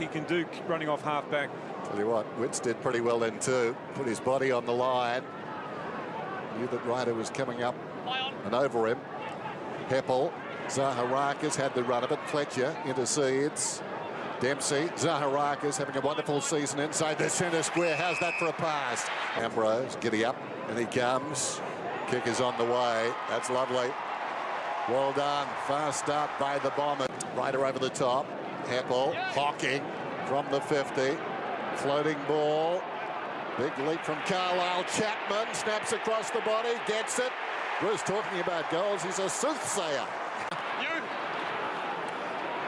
He can do running off half-back. Tell you what, Witts did pretty well then too. Put his body on the line. Knew that Ryder was coming up and over him. Heppel, Zaharakis had the run of it. Fletcher intercedes. Dempsey, Zaharakis having a wonderful season inside the centre square. How's that for a pass? Ambrose, giddy up, and he comes. Kick is on the way. That's lovely. Well done. Fast start by the Bombers. Ryder over the top. Heppel, hawking from the 50. Floating ball. Big leap from Carlisle. Chapman snaps across the body, gets it. Bruce talking about goals. He's a soothsayer.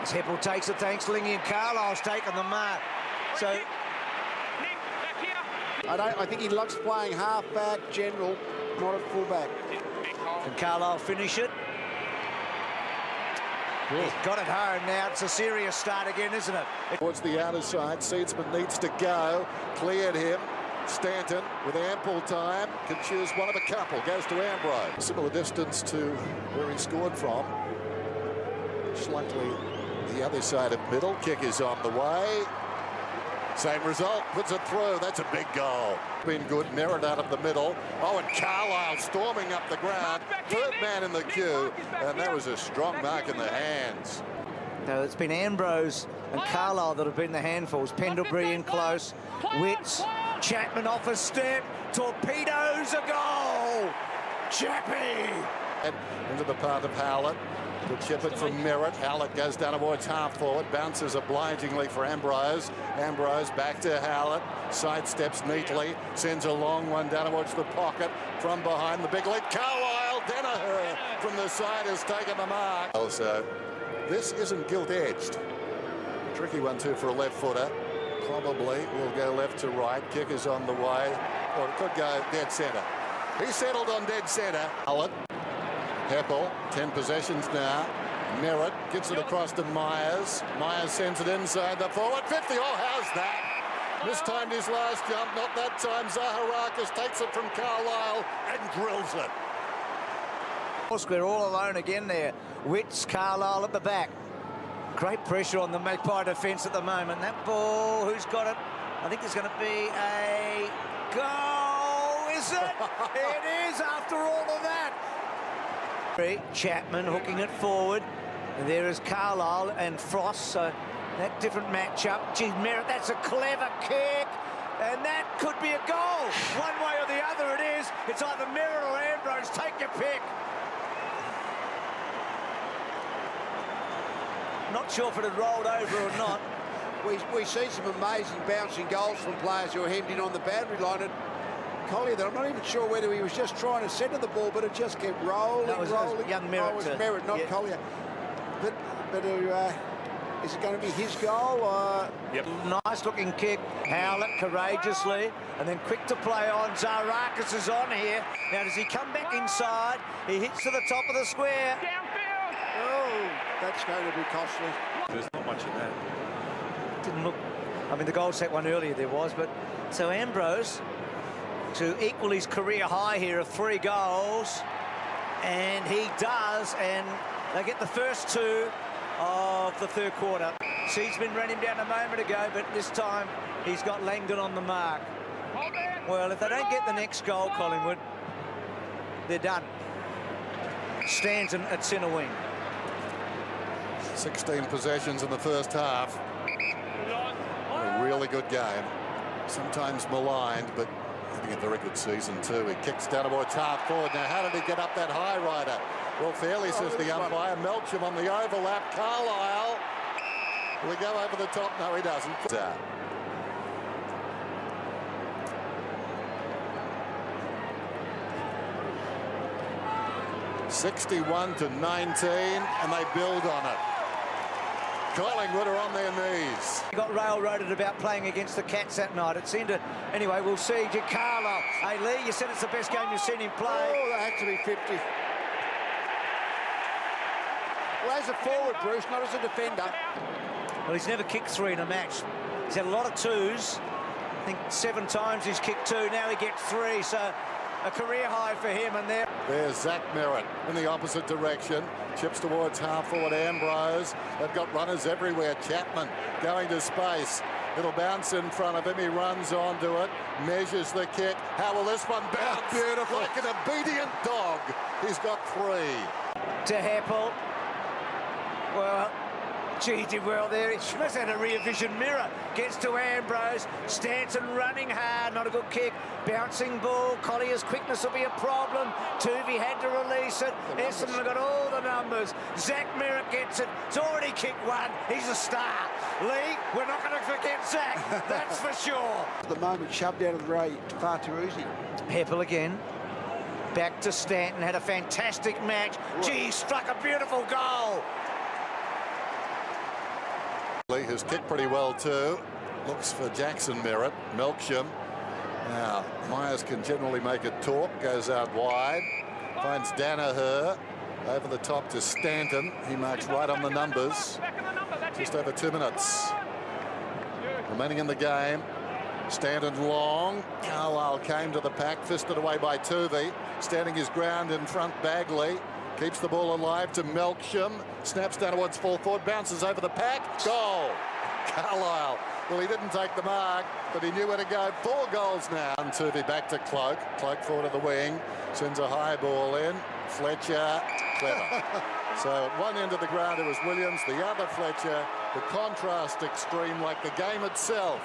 As Heppel takes it, thanks Lingy, and Carlisle's taken the mark. So I think he loves playing half-back, general, not at full-back. Can Carlisle finish it? He's got it home now. It's a serious start again, isn't it? Towards the outer side, Seedsman needs to go. Cleared him. Stanton, with ample time, can choose one of a couple. Goes to Ambrose. Similar distance to where he scored from. Slightly the other side of middle. Kick is on the way. Same result. Puts it through. That's a big goal. Been good. Merritt out of the middle. Oh, and Carlisle storming up the ground. Third man in the queue. And that was a strong mark in the hands. No, it's been Ambrose and Carlisle that have been the handfuls. Pendlebury in close. Witts. Chapman off a step. Torpedoes a goal. Chappie. Into the path of Howlett. Good chip it from Merritt. Howlett goes down towards half forward. Bounces obligingly for Ambrose. Ambrose back to Howlett. Sidesteps neatly. Sends a long one down towards the pocket. From behind the big lead. Carlisle. Danaher from the side has taken the mark. Also, this isn't gilt-edged. Tricky one too for a left footer. Probably will go left to right. Kick is on the way. Or it could go dead centre. He settled on dead centre. Howlett. Heppel, 10 possessions now. Merritt gets it across to Myers. Myers sends it inside the forward 50. Oh, how's that? Mistimed his last jump. Not that time. Zaharakis takes it from Carlisle and drills it. We're all alone again there. Witts, Carlisle at the back. Great pressure on the Magpie defence at the moment. That ball, who's got it? I think there's going to be a goal, is it? It is after all of that. Chapman hooking it forward. And there is Carlisle and Frost, so that different matchup. Gee, Merritt, that's a clever kick. And that could be a goal. One way or the other it is. It's either Merritt or Ambrose. Take your pick. Not sure if it had rolled over or not. We see some amazing bouncing goals from players who are hemmed in on the boundary line. And Collier, I'm not even sure whether he was just trying to centre the ball, but it just kept rolling, rolling. Young Merritt. Oh, it was Merritt, not Collier. But is it going to be his goal? Yep. Nice looking kick. Howlett courageously, and then quick to play on. Zaharakis is on here. Now, does he come back inside? He hits to the top of the square. Oh, that's going to be costly. There's not much in that. Didn't look. I mean, the goal set one earlier there was, but so Ambrose to equal his career high here of 3 goals, and he does, and they get the first 2 of the third quarter. Seedsman ran him down a moment ago, but this time he's got Langdon on the mark. Well, if they don't get the next goal, Collingwood, they're done. Stanton at centre wing. 16 possessions in the first half. A really good game. Sometimes maligned, but having a very good season too. He kicks down towards half forward. Now, how did he get up that high, Ryder? Well, fairly, says the umpire. Melcham on the overlap. Carlisle. Will he go over the top? No, he doesn't. 61 to 19, and they build on it. Collingwood are on their knees. He got railroaded about playing against the Cats that night. It seemed to... Anyway, we'll see. Carlisle. Hey, Lee, you said it's the best game you've seen him play. Oh, that had to be 50. Well, as a forward, Bruce, not as a defender. Well, he's never kicked 3 in a match. He's had a lot of 2s. I think 7 times he's kicked 2. Now he gets 3. So a career high for him, and there. There's Zach Merritt in the opposite direction. Chips towards half forward Ambrose. They've got runners everywhere. Chapman going to space. It'll bounce in front of him. He runs onto it. Measures the kick. How will this one bounce? Beautiful. Like an obedient dog. He's got 3. To Heppel. Well, gee, he did well there. He must have had a rear vision mirror. Gets to Ambrose. Stanton running hard. Not a good kick. Bouncing ball. Collier's quickness will be a problem. Tuvey had to release it. Essendon have got all the numbers. Zach Merritt gets it. He's already kicked 1. He's a star. Lee, we're not going to forget Zach. That's for sure. At the moment, shoved out of the way far too easy. Heppel again. Back to Stanton. Had a fantastic match. Gee, he struck a beautiful goal. Has kicked pretty well too. Looks for Jackson Merritt. Melksham. Now, Myers can generally make it talk. Goes out wide. Finds Danaher. Over the top to Stanton. He marks right on the numbers. Just over 2 minutes remaining in the game. Stanton long. Carlisle came to the pack. Fisted away by Tuvey. Standing his ground in front, Bagley. Keeps the ball alive to Melksham. Snaps down towards full forward. Bounces over the pack. Goal. Carlisle. Well, he didn't take the mark, but he knew where to go. 4 goals now. And Tuvey back to Cloak. Cloak forward to the wing. Sends a high ball in. Fletcher. Clever. So at one end of the ground it was Williams. The other Fletcher. The contrast extreme like the game itself.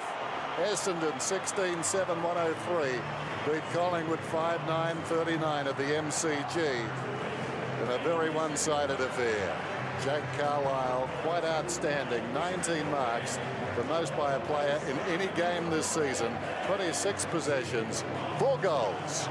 Essendon 16-7-103. Beat Collingwood 5-9-39 at the MCG. In a very one-sided affair. Jake Carlisle, quite outstanding. 19 marks, the most by a player in any game this season. 26 possessions, 4 goals.